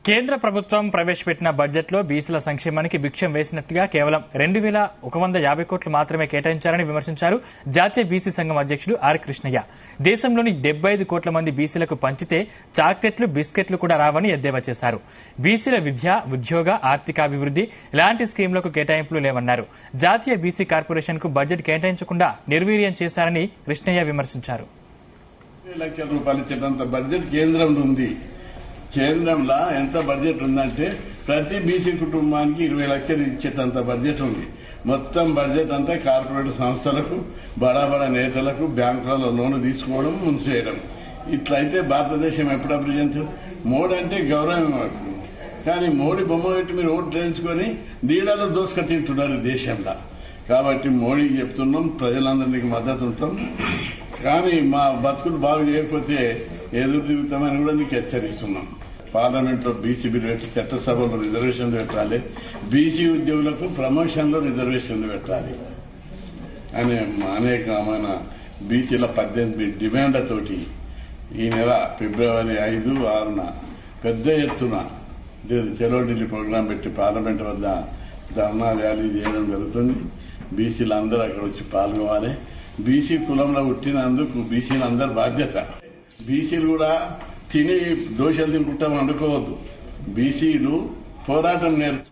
కేంద్ర ప్రభుత్వం ప్రవేశపెట్టిన బడ్జెట్లో బీసీల సంక్షేమానికి భిక్షం వేసినట్టుగా కేవలం 2,150 కోట్లు మాత్రమే కేటాయించారని విమర్శించారు జాతీయ బీసీ సంఘం అధ్యక్షుడు ఆర్ కృష్ణయ్య. దేశంలోని 75 కోట్ల మంది బీసీలకు పంచితే చాక్లెట్లు బిస్కెట్లు కూడా రావని ఎద్దేవా చేశారు. బీసీల విద్య, ఉద్యోగ, ఆర్థికాభివృద్ధి ఇలాంటి స్కీంలకు కేటాయింపులు లేవన్నారు. జాతీయ బీసీ కార్పొరేషన్ కు బడ్జెట్ కేటాయించకుండా నిర్వీర్యం చేశారని కృష్ణయ్య విమర్శించారు. కేంద్రంలో ఎంత బడ్జెట్ ఉందంటే ప్రతి బీసీ కుటుంబానికి 20 లక్షలు ఇచ్చేటంత బడ్జెట్ ఉంది. మొత్తం బడ్జెట్ అంతా కార్పొరేట్ సంస్థలకు, బడా నేతలకు బ్యాంకులలో లోను తీసుకోవడం, ముంచేయడం. ఇట్లయితే భారతదేశం ఎప్పుడు అభివృద్ధి? మోడీ అంటే గౌరవం మాకు, కానీ మోడీ బొమ్మ పెట్టి మీరు ఓట్లు వేయించుకొని నీడలో దోసుక తింటున్నారు దేశంలో. కాబట్టి మోడీకి చెప్తున్నాం, ప్రజలందరికీ మద్దతు ఉంటాం. కానీ మా బతుకులు బాగు చేయకపోతే ఎదురు తిరుగుతామని కూడా నీకు హెచ్చరిస్తున్నాం. పార్లమెంట్ లో బీసీ బిల్లు పెట్టి, చట్టసభలో రిజర్వేషన్లు పెట్టాలి, బీసీ ఉద్యోగులకు ప్రమోషన్ లో రిజర్వేషన్లు పెట్టాలి అనే అనేకమైన బీసీల 18 డిమాండ్లతోటి ఈ నెల ఫిబ్రవరి 5, 6 పెద్ద ఎత్తున చలో ఢిల్లీ ప్రోగ్రాం పెట్టి పార్లమెంట్ వద్ద ధర్నా ర్యాలీ చేయడం జరుగుతుంది. బీసీలు అందరూ అక్కడ వచ్చి పాల్గొవాలి. బీసీ కులంలో పుట్టినందుకు బీసీలు అందరు బాధ్యత. బీసీలు కూడా తిని దోషాలు తినుకుంటాం అనుకోవద్దు. బీసీలు పోరాటం నేర్చు